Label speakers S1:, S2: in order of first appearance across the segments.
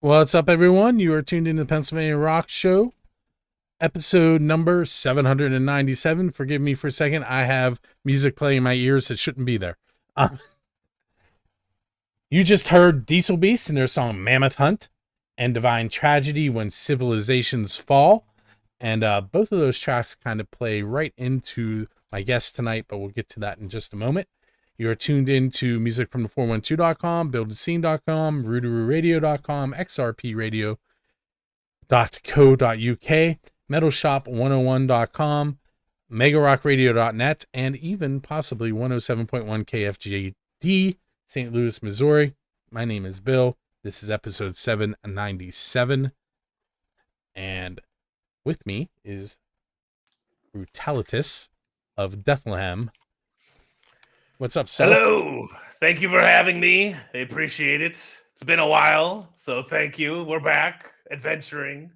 S1: What's up, everyone? You are tuned in to the Pennsylvania Rock Show, episode number 797. Forgive me for a second. I have music playing in my ears that shouldn't be there. Um, you just heard Diesel Beast and their song Mammoth Hunt and Divine Tragedy When Civilizations Fall. And both of those tracks kind of play right into my guest tonight, but we'll get to that in just a moment. You are tuned in to music from the 412.com, buildadscene.com, rootaroo.radio.com, xrpradio.co.uk, metalshop101.com, megarockradio.net, and even possibly 107.1 KFGD, St. Louis, Missouri. My name is Bill. This is episode 797. And with me is Brutalitus of Dethlehem. What's up, Seth?
S2: Hello. Thank you for having me. I appreciate it. It's been a while, so thank you. We're back adventuring.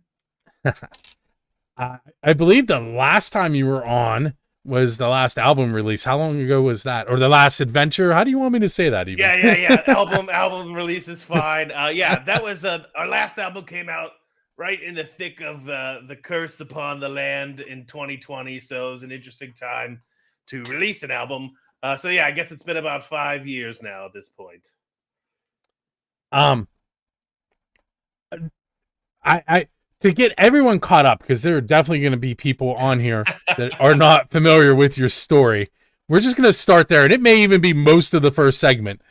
S1: I believe the last time you were on was the last album release. How long ago was that? Or the last adventure? How do you want me to say that even?
S2: Yeah. album release is fine. That was our last album came out right in the thick of the curse upon the land in 2020, so it was an interesting time to release an album. I guess it's been about 5 years now at this point.
S1: I to get everyone caught up, because there are definitely going to be people on here that are not familiar with your story. We're just going to start there, and it may even be most of the first segment.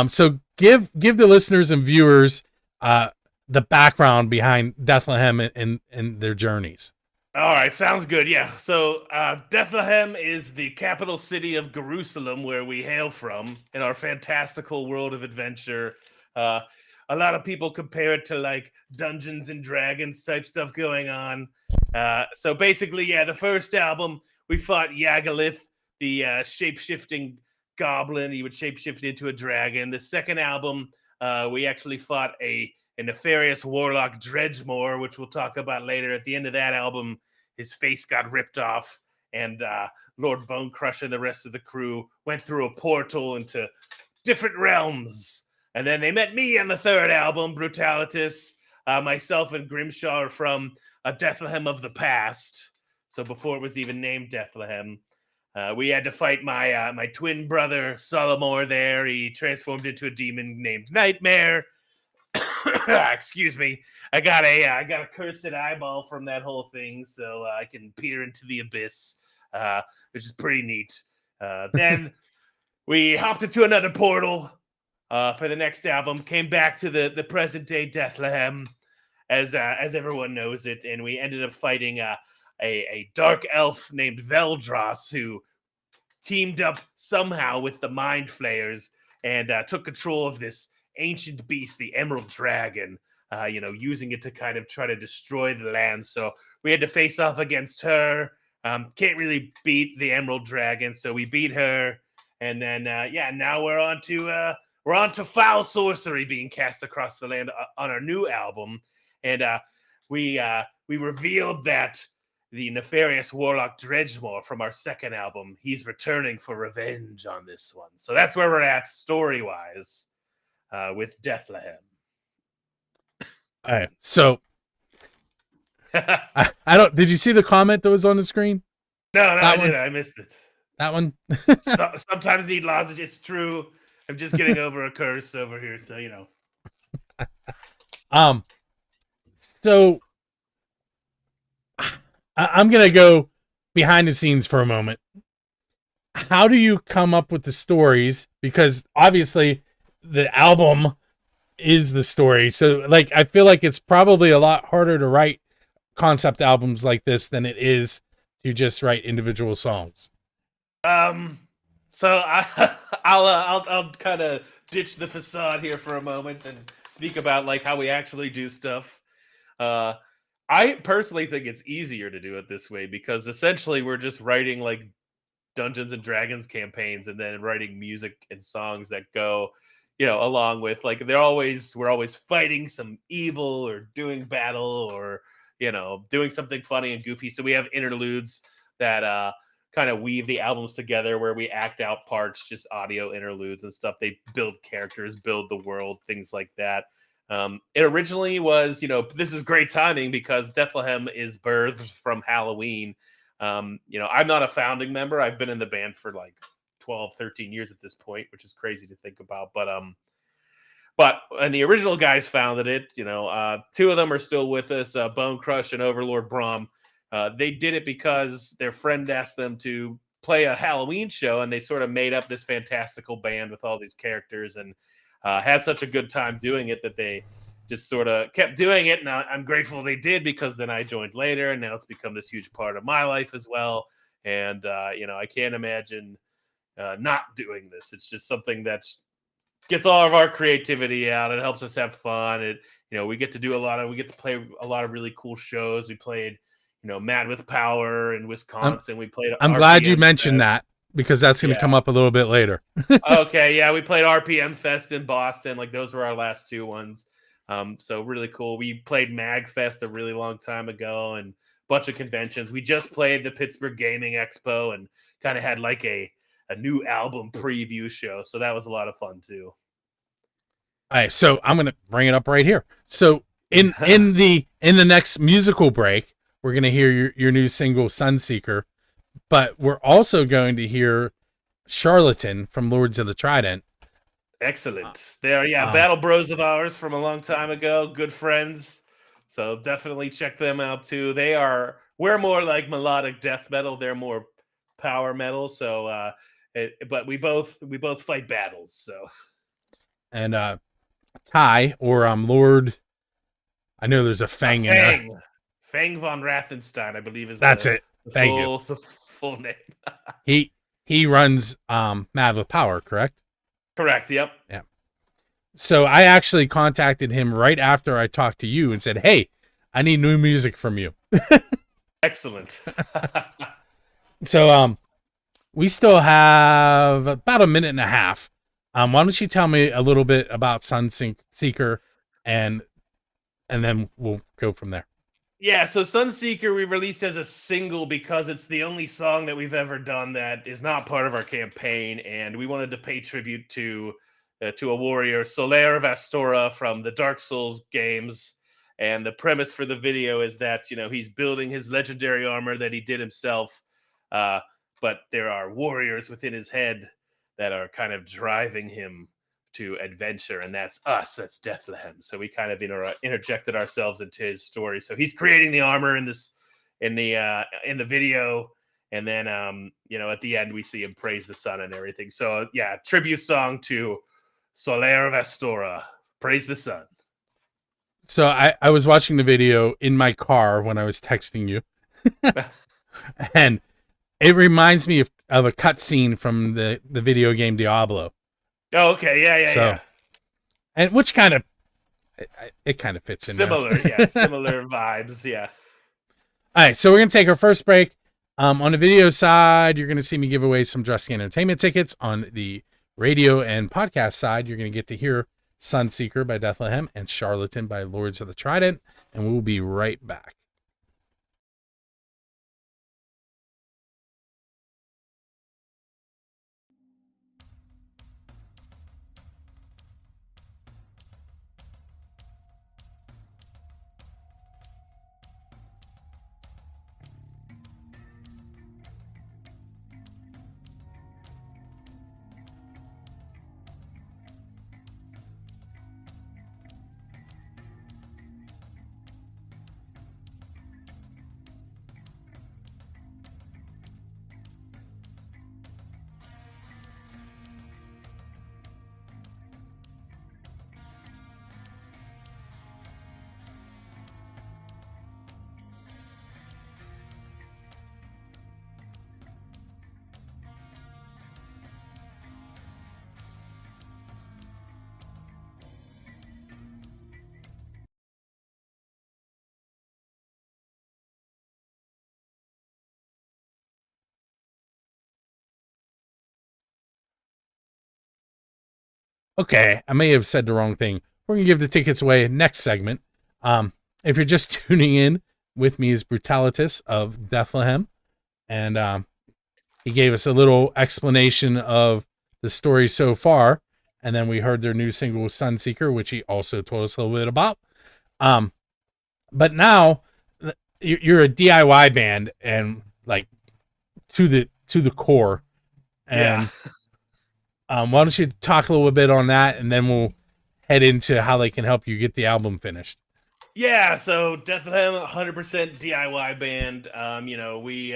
S1: So give the listeners and viewers the background behind Dethlehem and their journeys.
S2: All right, sounds good. Yeah. So Dethlehem is the capital city of Ghorusalem, where we hail from in our fantastical world of adventure. A lot of people compare it to like Dungeons and Dragons type stuff going on. So basically, the first album, we fought Yagalith, the shape-shifting goblin. He would shape-shift into a dragon. The second album, we actually fought a nefarious warlock, Dredgemore, which we'll talk about later. At the end of that album, his face got ripped off, and Lord Bonecrusher and the rest of the crew went through a portal into different realms. And then they met me on the third album, Brutalitus. Myself and Grimshaw are from a Dethlehem of the past. So before it was even named Dethlehem. We had to fight my twin brother, Solomor, there. He transformed into a demon named Nightmare. Excuse me. I got a cursed eyeball from that whole thing, so I can peer into the abyss, which is pretty neat. Then we hopped into another portal for the next album. Came back to the present day Dethlehem, as everyone knows it, and we ended up fighting a dark elf named Veldros, who teamed up somehow with the Mind Flayers and took control of this ancient beast, the Emerald Dragon, using it to kind of try to destroy the land. So we had to face off against her. Can't really beat the Emerald Dragon, so we beat her. And then, now we're on to Foul Sorcery being cast across the land on our new album. And we revealed that the nefarious warlock Dredgemore from our second album, he's returning for revenge on this one. So that's where we're at story-wise. With Dethlehem.
S1: All right. So I don't. Did you see the comment that was on the screen?
S2: No, I didn't. I missed it.
S1: That one.
S2: Sometimes need lozenge. It's true. I'm just getting over a curse over here, so you know.
S1: So I'm gonna go behind the scenes for a moment. How do you come up with the stories? Because obviously the album is the story. So like, I feel like it's probably a lot harder to write concept albums like this than it is to just write individual songs.
S2: So I'll kind of ditch the facade here for a moment and speak about like how we actually do stuff. I personally think it's easier to do it this way because essentially we're just writing like Dungeons and Dragons campaigns and then writing music and songs that go along with like we're always fighting some evil or doing battle or doing something funny and goofy. So we have interludes that kind of weave the albums together where we act out parts, just audio interludes and stuff. They build characters, build the world, things like that. It originally was, this is great timing because Dethlehem is birthed from Halloween. I'm not a founding member. I've been in the band for like 12, 13 years at this point, which is crazy to think about. But and the original guys founded it. Two of them are still with us, Bone Crush and Overlord Brahm. They did it because their friend asked them to play a Halloween show, and they sort of made up this fantastical band with all these characters, and had such a good time doing it that they just sort of kept doing it. And I'm grateful they did, because then I joined later, and now it's become this huge part of my life as well. And I can't imagine not doing this. It's just something that's gets all of our creativity out. It helps us have fun. We get to play a lot of really cool shows. We played, Mad with Power in Wisconsin. We played.
S1: I'm glad you mentioned that, because that's going to come up a little bit later.
S2: Okay, yeah, we played RPM Fest in Boston. Like, those were our last two ones. So really cool. We played Mag Fest a really long time ago, and a bunch of conventions. We just played the Pittsburgh Gaming Expo and kind of had like a new album preview show. So that was a lot of fun too.
S1: All right, so I'm going to bring it up right here. So in the next musical break, we're going to hear your new single Sunseeker, but we're also going to hear Charlatan from Lords of the Trident.
S2: Excellent. They're battle bros of ours from a long time ago, good friends. So definitely check them out too. We're more like melodic death metal. They're more power metal. So but we both fight battles. So
S1: and Ty, or Lord, I know there's a Fang in there.
S2: Fang von Rathenstein, I believe
S1: that's it. Thank you.
S2: The full name.
S1: he runs Mad with Power, correct?
S2: Correct. Yep.
S1: Yeah. So I actually contacted him right after I talked to you and said, "Hey, I need new music from you."
S2: Excellent.
S1: So we still have about a minute and a half. Why don't you tell me a little bit about Sunseeker, and then we'll go from there.
S2: Yeah, so Sunseeker we released as a single because it's the only song that we've ever done that is not part of our campaign, and we wanted to pay tribute to a warrior, Solaire of Astora from the Dark Souls games. And the premise for the video is that, he's building his legendary armor that he did himself, but there are warriors within his head that are kind of driving him to adventure, and that's us. That's Dethlehem. So we kind of interjected ourselves into his story. So he's creating the armor in the video, and then at the end we see him praise the sun and everything. So yeah, tribute song to Solaire of Astora. Praise the sun.
S1: So I was watching the video in my car when I was texting you, and it reminds me of a cutscene from the video game Diablo.
S2: Oh, okay, yeah.
S1: And which kind of it kind of fits in
S2: similar, similar vibes, yeah.
S1: All right, so we're gonna take our first break. On the video side, you're gonna see me give away some Dressing Entertainment tickets. On the radio and podcast side, you're gonna get to hear Sunseeker by Dethlehem and Charlatan by Lords of the Trident, and we'll be right back. Okay, I may have said the wrong thing. We're going to give the tickets away next segment. If you're just tuning in, with me is Brutalitus of Dethlehem, and he gave us a little explanation of the story so far. And then we heard their new single Sunseeker, which he also told us a little bit about. But now you're a DIY band and like to the core. And why don't you talk a little bit on that, and then we'll head into how they can help you get the album finished.
S2: Yeah, so Dethlehem, 100% DIY band. We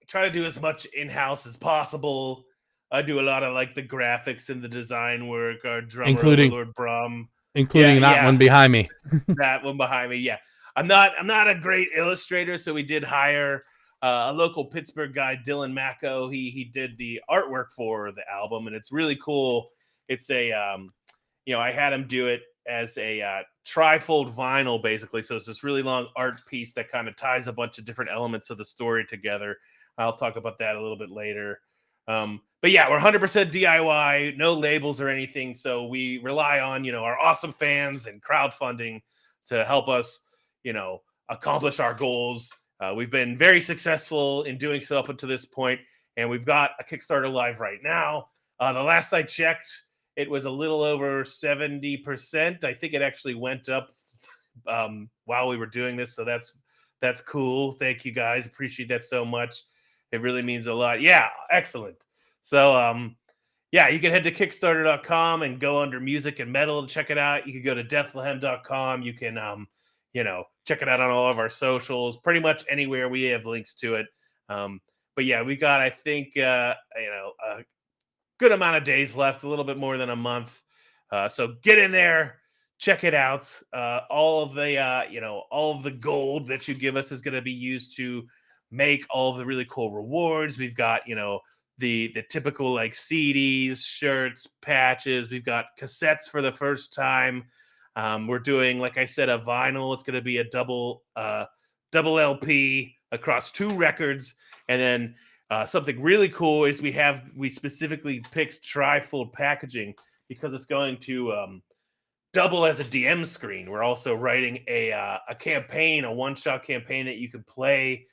S2: try to do as much in-house as possible. I do a lot of like the graphics and the design work. Our drummer,
S1: Including
S2: Overlord Brum.
S1: that one behind me.
S2: That one behind me. Yeah, I'm not a great illustrator, so we did hire a local Pittsburgh guy, Dylan Macco. He did the artwork for the album, and it's really cool. It's a I had him do it as a trifold vinyl, basically. So it's this really long art piece that kind of ties a bunch of different elements of the story together. I'll talk about that a little bit later. But yeah, we're 100% DIY, no labels or anything. So we rely on, our awesome fans and crowdfunding to help us, accomplish our goals. We've been very successful in doing so up until this point, and we've got a Kickstarter live right now. The last I checked, it was a little over 70%. I think it actually went up while we were doing this. So that's cool. Thank you guys. Appreciate that so much. It really means a lot. Yeah, excellent. So you can head to Kickstarter.com and go under music and metal and check it out. You can go to Dethlehem.com. You can check it out on all of our socials. Pretty much anywhere we have links to it. But yeah, we got, I think, a good amount of days left, a little bit more than a month. So get in there, check it out. All of the gold that you give us is going to be used to make all of the really cool rewards. We've got, the typical like CDs, shirts, patches. We've got cassettes for the first time. We're doing, like I said, a vinyl. It's going to be a double LP across 2 records. And then something really cool is we specifically picked trifold packaging because it's going to double as a DM screen. We're also writing a campaign, a one-shot campaign that you can play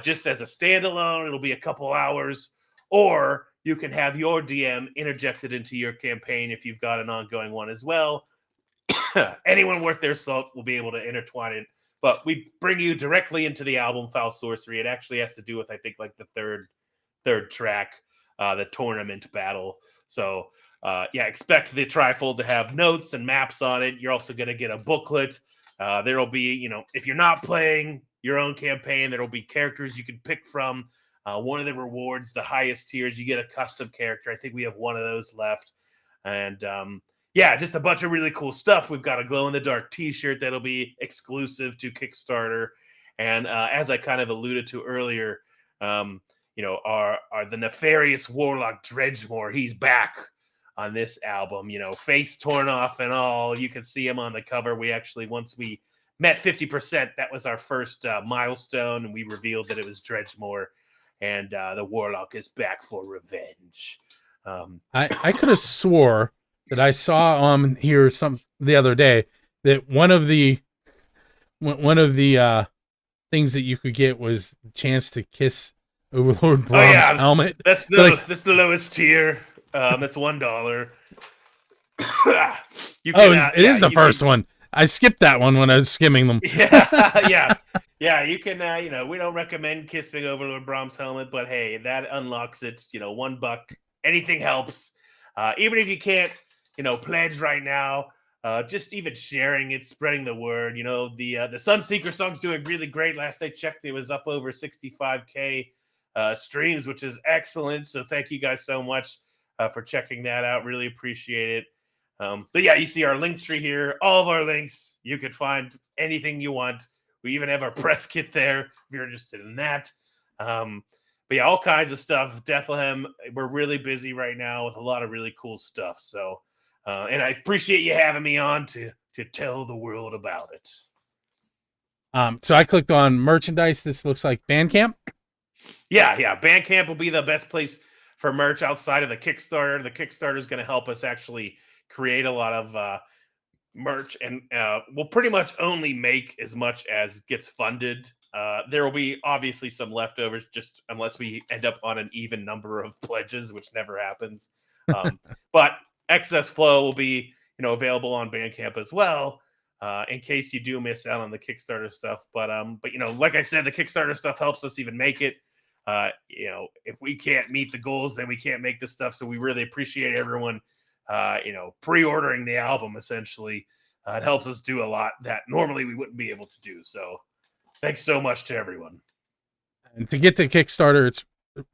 S2: just as a standalone. It'll be a couple hours, or you can have your DM interjected into your campaign if you've got an ongoing one as well. Anyone worth their salt will be able to intertwine it. But we bring you directly into the album Foul Sorcery. It actually has to do with, I think, like the third track, the tournament battle. So expect the trifold to have notes and maps on it. You're also going to get a booklet. There'll be, if you're not playing your own campaign, there'll be characters you can pick from. One of the rewards, the highest tiers, you get a custom character. I think we have one of those left. And just a bunch of really cool stuff. We've got a glow-in-the-dark t-shirt that'll be exclusive to Kickstarter. And as I kind of alluded to earlier, the nefarious warlock Dredgemore, he's back on this album, face torn off and all. You can see him on the cover. We actually, once we met 50%, that was our first milestone, and we revealed that it was Dredgemore, and the warlock is back for revenge.
S1: I could have swore that I saw here the other day that one of the things that you could get was the chance to kiss Overlord Brom's helmet.
S2: That's the lowest tier. That's $1.
S1: It is the first one. I skipped that one when I was skimming them.
S2: Yeah. You can. We don't recommend kissing Overlord Brom's helmet, but hey, that unlocks it. $1. Anything helps. Even if you can't, pledge right now. Just even sharing it, spreading the word. The Sunseeker song's doing really great. Last I checked, it was up over 65K streams, which is excellent. So thank you guys so much for checking that out. Really appreciate it. But yeah, you see our link tree here. All of our links. You could find anything you want. We even have our press kit there if you're interested in that. But yeah, all kinds of stuff. Dethlehem, we're really busy right now with a lot of really cool stuff. So, and I appreciate you having me on to tell the world about it.
S1: So I clicked on merchandise. This looks like Bandcamp.
S2: Yeah. Bandcamp will be the best place for merch outside of the Kickstarter. The Kickstarter is going to help us actually create a lot of merch, and we'll pretty much only make as much as gets funded. There will be obviously some leftovers, just unless we end up on an even number of pledges, which never happens. But excess flow will be available on Bandcamp as well, in case you do miss out on the Kickstarter stuff. But like I said, the Kickstarter stuff helps us even make it. If we can't meet the goals, then we can't make the stuff. So we really appreciate everyone pre-ordering the album. Essentially, it helps us do a lot that normally we wouldn't be able to do. So thanks so much to everyone.
S1: And to get to Kickstarter,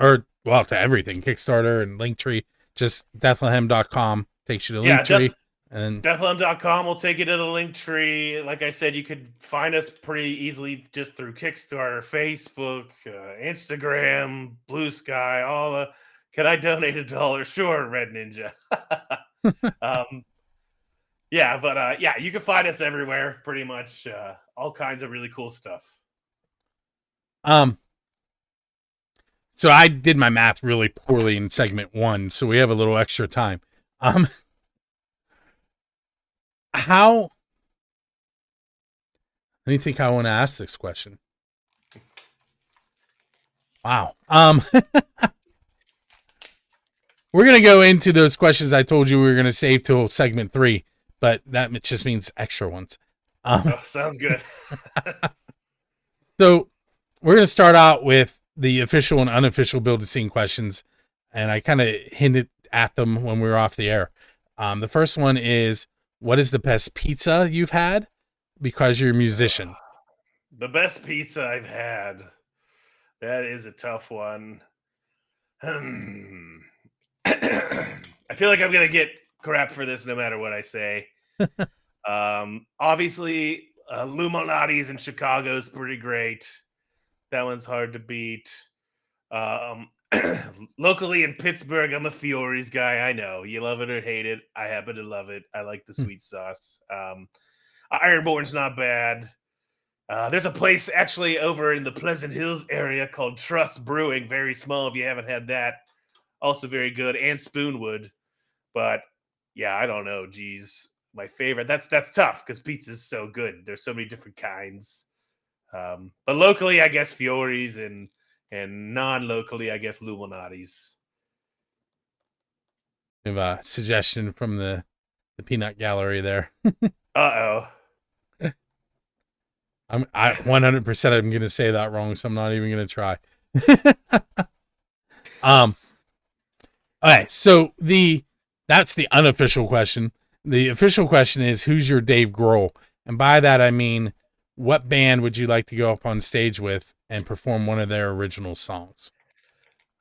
S1: to everything, Kickstarter and Linktree, just Dethlehem.com takes you to Linktree. And
S2: Dethlehem.com will take you to the Linktree. Like I said, you could find us pretty easily just through Kickstarter, Facebook, Instagram, Blue Sky, all the. Can I donate $1? Sure, Red Ninja. You can find us everywhere, pretty much. All kinds of really cool stuff.
S1: So I did my math really poorly in segment 1, so we have a little extra time. Let me think how I want to ask this question. Wow. We're going to go into those questions I told you we were going to save till segment 3, but that just means extra ones.
S2: Sounds good.
S1: So we're going to start out with the official and unofficial Build a Scene questions, and I kind of hinted at them when we were off the air. The first one is, what is the best pizza you've had because you're a musician?
S2: The best pizza I've had. That is a tough one. I feel like I'm going to get crap for this no matter what I say. Obviously, Luminati's in Chicago is pretty great. That one's hard to beat. Locally in Pittsburgh, I'm a Fiore's guy. I know you love it or hate it. I happen to love it. I like the sweet sauce. Ironborn's not bad. There's a place actually over in the Pleasant Hills area called Trust Brewing. Very small if you haven't had that. Also very good. And Spoonwood. But yeah, I don't know. Geez, my favorite. That's tough because pizza's so good. There's so many different kinds. But locally, I guess Fiore's, and non-locally, I guess Luminati's.
S1: We have a suggestion from the peanut gallery there.
S2: Uh-oh.
S1: I 100% I'm going to say that wrong, so I'm not even going to try. Okay, so that's the unofficial question. The official question is, who's your Dave Grohl? And by that, I mean, what band would you like to go up on stage with and perform one of their original songs?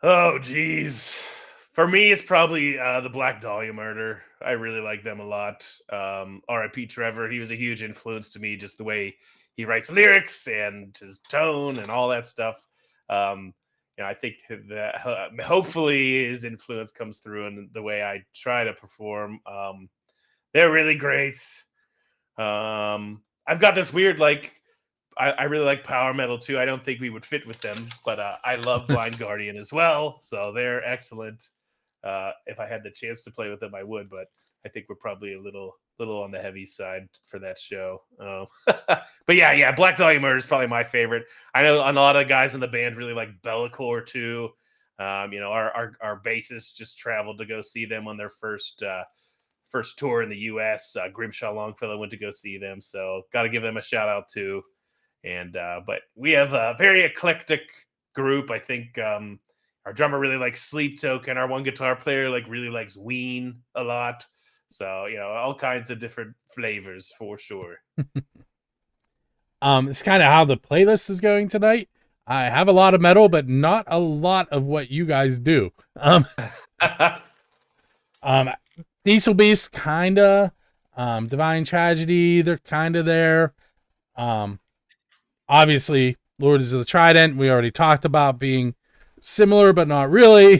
S2: Oh, geez. For me, it's probably the Black Dahlia Murder. I really like them a lot. R.I.P. Trevor. He was a huge influence to me, just the way he writes lyrics and his tone and all that stuff. I think that hopefully his influence comes through in the way I try to perform. They're really great. I've got this weird, I really like power metal too. I don't think we would fit with them, but I love Blind Guardian as well. So they're excellent. If I had the chance to play with them, I would, but I think we're probably a little on the heavy side for that show. But yeah, Black Dahlia Murder is probably my favorite. I know a lot of guys in the band really like Bellacore too. Our bassist just traveled to go see them on their first tour in the U.S. Grimshaw Longfellow went to go see them, so got to give them a shout out too. And but we have a very eclectic group. I think our drummer really likes Sleep Token. Our one guitar player really likes Ween a lot. So all kinds of different flavors for sure.
S1: It's kind of how the playlist is going tonight. I have a lot of metal, but not a lot of what you guys do. Diesel Beast, kinda. Divine Tragedy, they're kinda there. Obviously, Lords of the Trident, we already talked about being similar, but not really.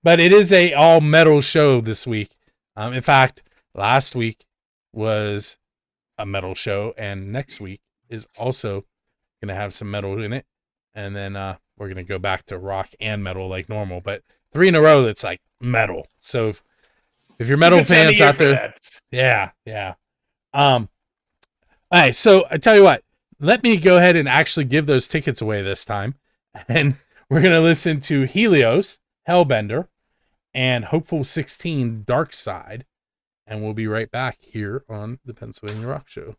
S1: But it is a all metal show this week. In fact, last week was a metal show, and next week is also going to have some metal in it. And then we're going to go back to rock and metal like normal. But 3 in a row, that's like metal. So if you're metal fans out there, yeah. All right, so I tell you what, let me go ahead and actually give those tickets away this time. And we're going to listen to Helios, Hellbender. and Hopeful 16 Dark Side. And we'll be right back here on the Pennsylvania Rock Show.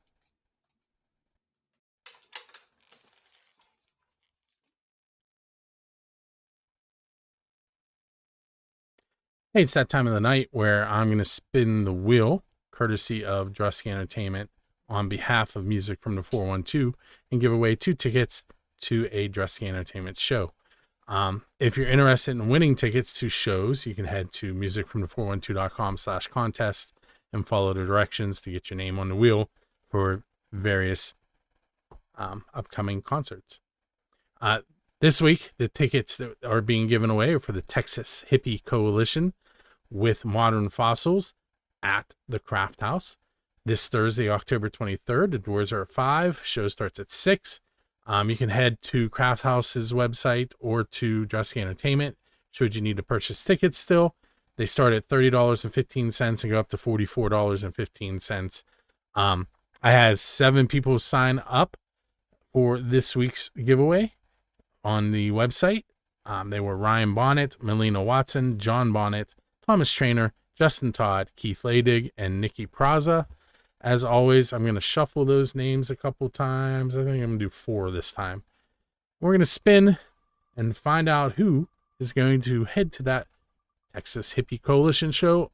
S1: Hey, it's that time of the night where I'm going to spin the wheel, courtesy of Drusky Entertainment, on behalf of Music from the 412, and give away 2 tickets to a Drusky Entertainment show. If you're interested in winning tickets to shows, you can head to musicfromthe412.com/contest and follow the directions to get your name on the wheel for various upcoming concerts. This week, the tickets that are being given away are for the Texas Hippie Coalition with Modern Fossils at the Craft House this Thursday, October 23rd. The doors are at 5. Show starts at 6. You can head to Craft House's website or to Drusky Entertainment should you need to purchase tickets still. They start at $30.15 and go up to $44.15. I had 7 people sign up for this week's giveaway on the website. They were Ryan Bonnet, Melina Watson, John Bonnet, Thomas Trainer, Justin Todd, Keith Ladig, and Nikki Praza. As always, I'm going to shuffle those names a couple times. I think I'm going to do 4 this time. We're going to spin and find out who is going to head to that Texas Hippie Coalition show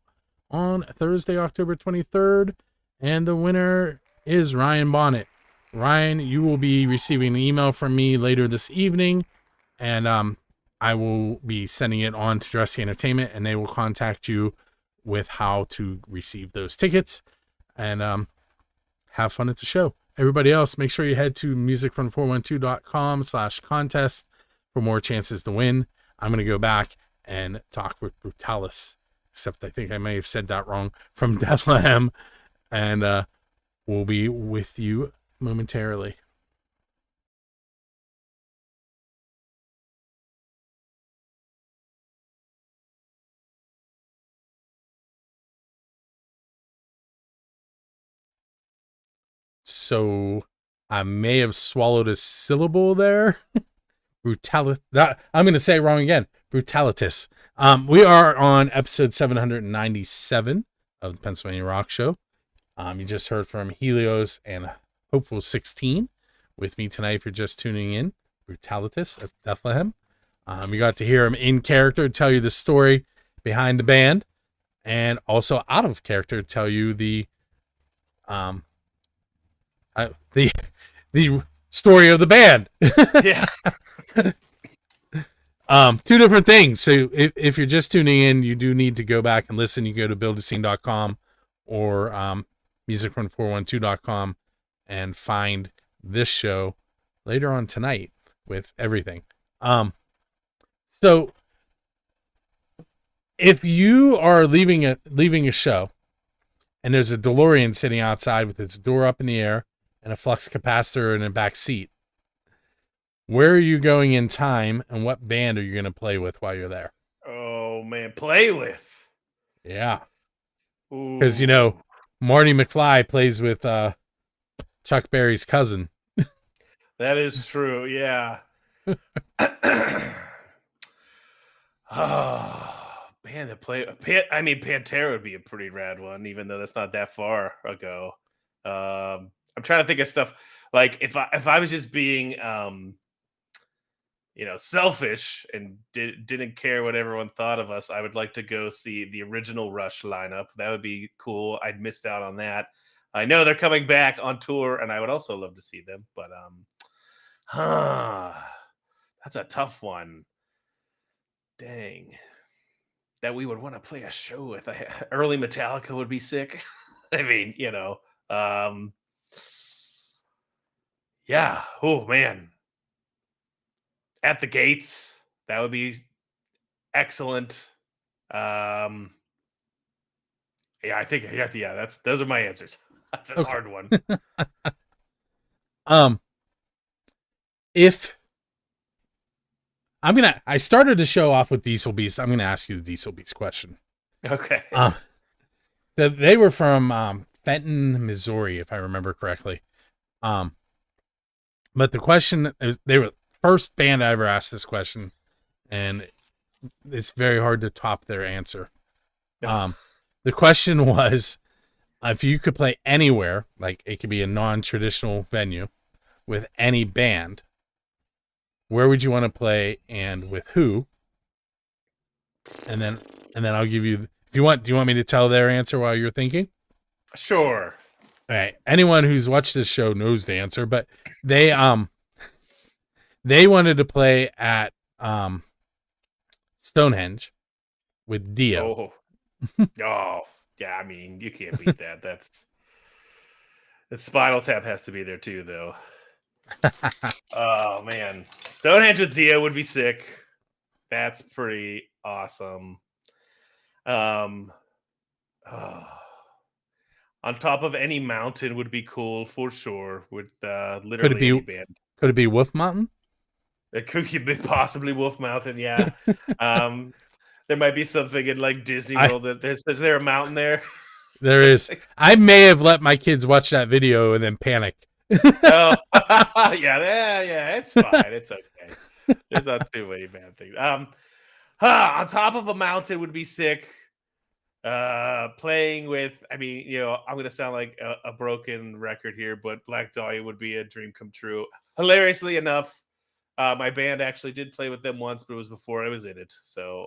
S1: on Thursday, October 23rd. And the winner is Ryan Bonnet. Ryan, you will be receiving an email from me later this evening, and I will be sending it on to Drusky Entertainment, and they will contact you with how to receive those tickets, and have fun at the show. Everybody else, make sure you head to musicfrom412.com/contest for more chances to win. I'm going to go back and talk with Brutalis, except I think I may have said that wrong, from Dethlehem, and we'll be with you momentarily. So I may have swallowed a syllable there. I'm going to say it wrong again. Brutalitas. We are on episode 797 of the Pennsylvania Rock Show. You just heard from Helios and Hopeful 16 with me tonight. If you're just tuning in, Brutalitas of Dethlehem. You got to hear him in character tell you the story behind the band, and also out of character tell you the story of the band.
S2: Yeah.
S1: 2 different things. So if you're just tuning in, you do need to go back and listen. You go to buildascene.com or musicfrom412.com and find this show later on tonight with everything. So if you are leaving a show and there's a DeLorean sitting outside with its door up in the air and a flux capacitor in the back seat, where are you going in time, and what band are you going to play with while you're there?
S2: Oh man, play with.
S1: Yeah. Because, Marty McFly plays with Chuck Berry's cousin.
S2: That is true, yeah. Oh, band that play. Pantera would be a pretty rad one, even though that's not that far ago. I'm trying to think of stuff like if I was just being selfish and didn't care what everyone thought of us, I would like to go see the original Rush lineup. That would be cool. I'd missed out on that. I know they're coming back on tour, and I would also love to see them. But that's a tough one. Dang, that we would want to play a show with. Early Metallica would be sick. I mean, yeah. Oh man. At the Gates, that would be excellent. Yeah, I think those are my answers. That's a hard one.
S1: If I started the show off with Diesel Beast, I'm gonna ask you the Diesel Beast question.
S2: Okay.
S1: So they were from Fenton, Missouri, if I remember correctly. But the question is, they were first band I ever asked this question, and it's very hard to top their answer.
S2: Ugh.
S1: The question was, if you could play anywhere, like it could be a non-traditional venue with any band, where would you want to play and with who? And then I'll give you, if you want, do you want me to tell their answer while you're thinking?
S2: Sure.
S1: All right. Anyone who's watched this show knows the answer, but they wanted to play at Stonehenge with Dio.
S2: Oh. Oh, yeah. I mean, you can't beat that. The Spinal Tap has to be there too, though. Oh man, Stonehenge with Dio would be sick. That's pretty awesome. Oh, on top of any mountain would be cool for sure. With literally any band.
S1: Could it be Wolf Mountain?
S2: It could be possibly Wolf Mountain. Yeah. There might be something in like Disney World that is there a mountain there?
S1: There is. I may have let my kids watch that video and then panic.
S2: Oh, yeah, it's fine. It's okay. There's not too many bad things. On top of a mountain would be sick. Playing with, I mean, I'm gonna sound like a broken record here, but Black Dahlia would be a dream come true. Hilariously enough, my band actually did play with them once, but it was before I was in it, so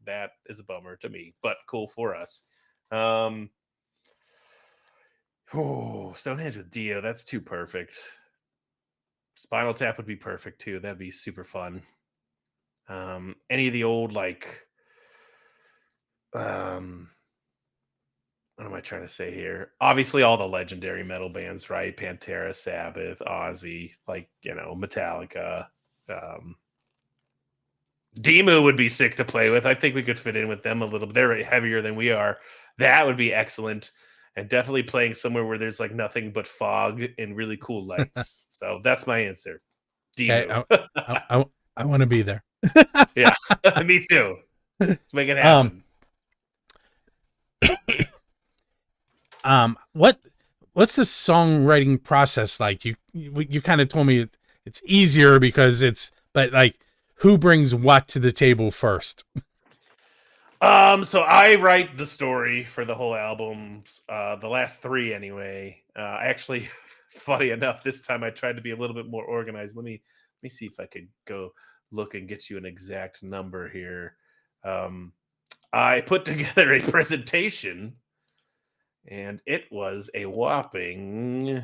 S2: that is a bummer to me, but cool for us. Stonehenge with Dio, that's too perfect. Spinal Tap would be perfect too. That'd be super fun. Any of the old like what am I trying to say here? Obviously all the legendary metal bands, right? Pantera, Sabbath, Ozzy, like, Metallica. Demu would be sick to play with. I think we could fit in with them a little bit. They're heavier than we are. That would be excellent. And definitely playing somewhere where there's like nothing but fog and really cool lights. So that's my answer.
S1: Demu. Okay, I want to be there.
S2: Yeah, me too. Let's make it happen.
S1: What's the songwriting process like? You kind of told me it's easier because but like, who brings what to the table first?
S2: So I write the story for the whole albums, the last 3 anyway. Actually, funny enough, this time I tried to be a little bit more organized. Let me see if I could go look and get you an exact number here. I put together a presentation, and it was a whopping,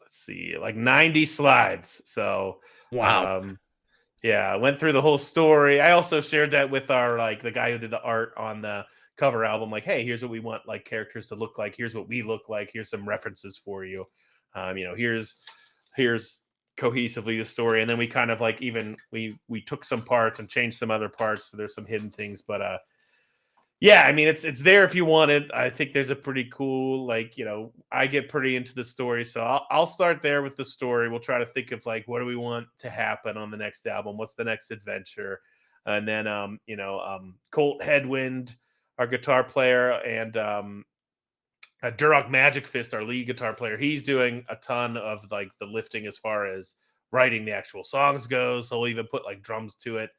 S2: let's see, like 90 slides. So,
S1: wow.
S2: Yeah, I went through the whole story. I also shared that with our the guy who did the art on the cover album. Like, hey, here's what we want like characters to look like. Here's what we look like. Here's some references for you. Here's cohesively the story. And then we kind of like we took some parts and changed some other parts. So there's some hidden things, but yeah, I mean, it's there if you want it. I think there's a pretty cool, I get pretty into the story. So I'll start there with the story. We'll try to think of what do we want to happen on the next album? What's the next adventure? And then, Colt Headwind, our guitar player, and Durok Magic Fist, our lead guitar player, he's doing a ton of the lifting as far as writing the actual songs goes. He'll even put drums to it,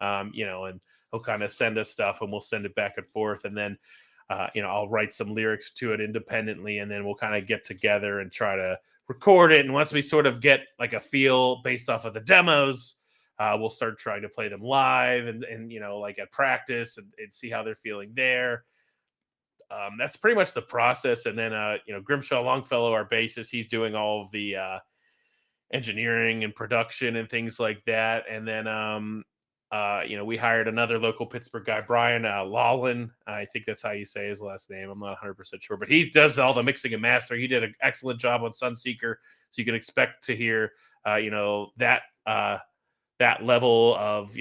S2: and he'll kind of send us stuff and we'll send it back and forth. And then, I'll write some lyrics to it independently, and then we'll kind of get together and try to record it. And once we sort of get a feel based off of the demos, we'll start trying to play them live and at practice and see how they're feeling there. That's pretty much the process. And then, Grimshaw Longfellow, our bassist, he's doing all of the engineering and production and things like that. And then, we hired another local Pittsburgh guy, Brian Lawlin. I think that's how you say his last name. I'm not 100% sure, but he does all the mixing and mastering. He did an excellent job on Sunseeker. So you can expect to hear, that level of,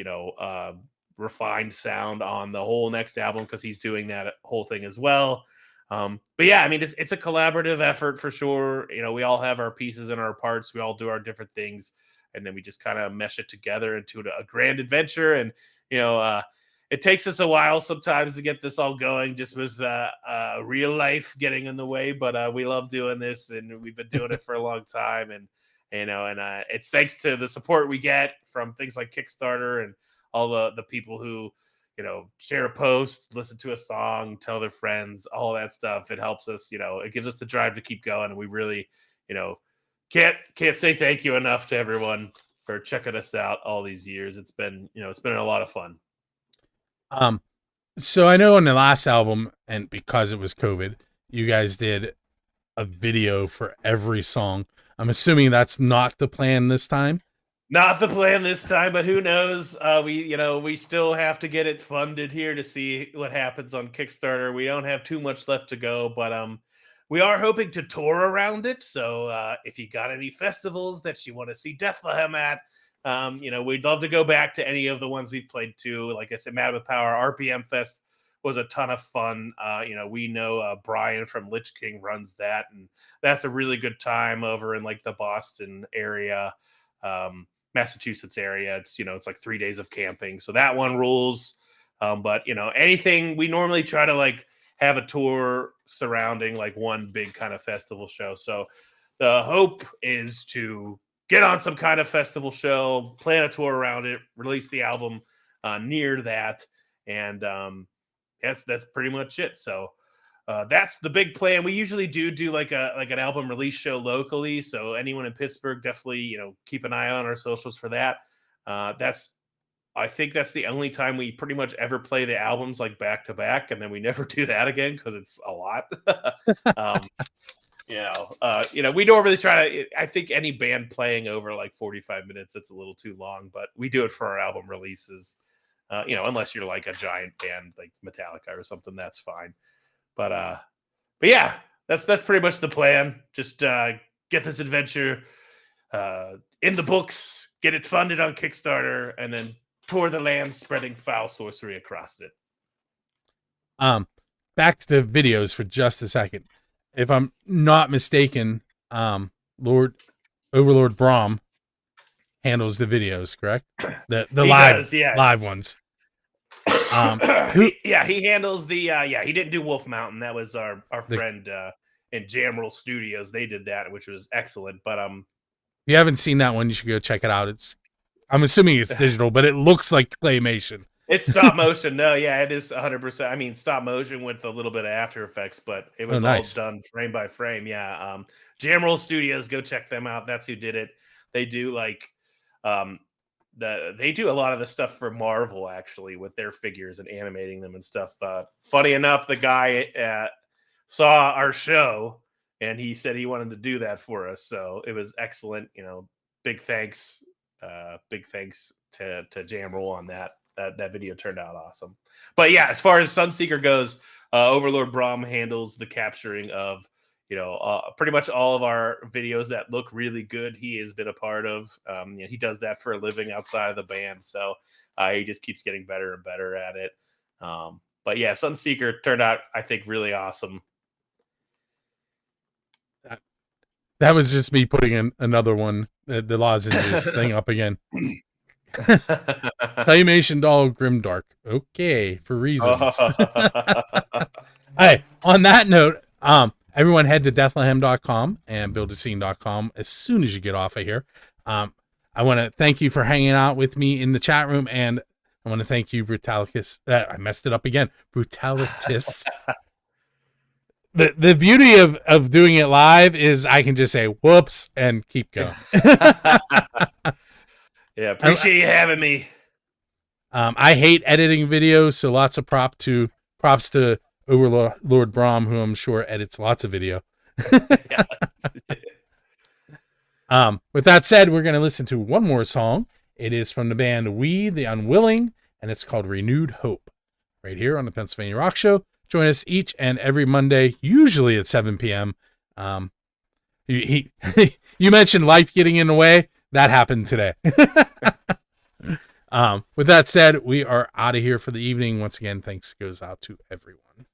S2: refined sound on the whole next album, because he's doing that whole thing as well. But yeah, I mean, it's a collaborative effort for sure. We all have our pieces and our parts. We all do our different things, and then we just kind of mesh it together into a grand adventure. And it takes us a while sometimes to get this all going, just with real life getting in the way. But we love doing this, and we've been doing it for a long time. And it's thanks to the support we get from things like Kickstarter and all the people who, share a post, listen to a song, tell their friends, all that stuff. It helps us, it gives us the drive to keep going. And we really, can't say thank you enough to everyone for checking us out all these years. It's been a lot of fun.
S1: So I know on the last album, and because it was COVID, you guys did a video for every song. I'm assuming that's not the plan this time.
S2: Not the plan this time, but who knows? We still have to get it funded here to see what happens on Kickstarter. We don't have too much left to go, but we are hoping to tour around it. So if you got any festivals that you want to see Dethlehem at, we'd love to go back to any of the ones we played to. Like I said, Mad with Power, RPM Fest was a ton of fun. We know Brian from Lich King runs that, and that's a really good time over in like the Boston area, Massachusetts area. It's like 3 days of camping, so that one rules. But anything, we normally try to like have a tour surrounding like one big kind of festival show. So the hope is to get on some kind of festival show, plan a tour around it, release the album near that, and that's pretty much it. So that's the big plan. We usually do like an album release show locally. So anyone in Pittsburgh, definitely keep an eye on our socials for that. I think that's the only time we pretty much ever play the albums like back to back, and then we never do that again because it's a lot. We normally try to. I think any band playing over like 45 minutes, it's a little too long, but we do it for our album releases. Unless you're like a giant band like Metallica or something, that's fine. But yeah, that's pretty much the plan. Just get this adventure in the books, get it funded on Kickstarter, and then tour the land, spreading Foul Sorcery across it.
S1: Back to the videos for just a second. If I'm not mistaken, Overlord Brahm handles the videos, correct? The live ones.
S2: He handles the he didn't do Wolf Mountain. That was our friend in Jamroll Studios. They did that, which was excellent. But
S1: if you haven't seen that one, you should go check it out. I'm assuming it's digital, but it looks like claymation.
S2: It's stop motion. No, yeah, it is 100%. I mean, stop motion with a little bit of After Effects, but it was all done frame by frame. Yeah. Jamroll Studios, go check them out. That's who did it. They do like they do a lot of the stuff for Marvel, actually, with their figures and animating them and stuff. Funny enough, the guy saw our show and he said he wanted to do that for us. So it was excellent. Big thanks to Jamroll on that. That video turned out awesome. But yeah, as far as Sunseeker goes, Overlord Brahm handles the capturing of pretty much all of our videos that look really good. He has been a part of. He does that for a living outside of the band, so he just keeps getting better and better at it. But yeah, Sunseeker turned out, I think, really awesome.
S1: That was just me putting in another one, the lozenges thing up again. Claymation doll Grimdark. Okay, for reasons. Hey, on that note, everyone head to Dethlehem.com and buildascene.com as soon as you get off of here. I want to thank you for hanging out with me in the chat room, and I want to thank you, Brutalicus. I messed it up again. Brutalitus. The beauty of doing it live is I can just say whoops and keep going.
S2: Yeah, appreciate you having me.
S1: I hate editing videos, so lots of props to Overlord Brahm, who I'm sure edits lots of video. With that said, we're going to listen to one more song. It is from the band We the Unwilling, and it's called Renewed Hope, right here on the Pennsylvania Rock Show. Join us each and every Monday, usually at 7 p.m. You mentioned life getting in the way. That happened today. With that said, we are out of here for the evening. Once again, thanks goes out to everyone.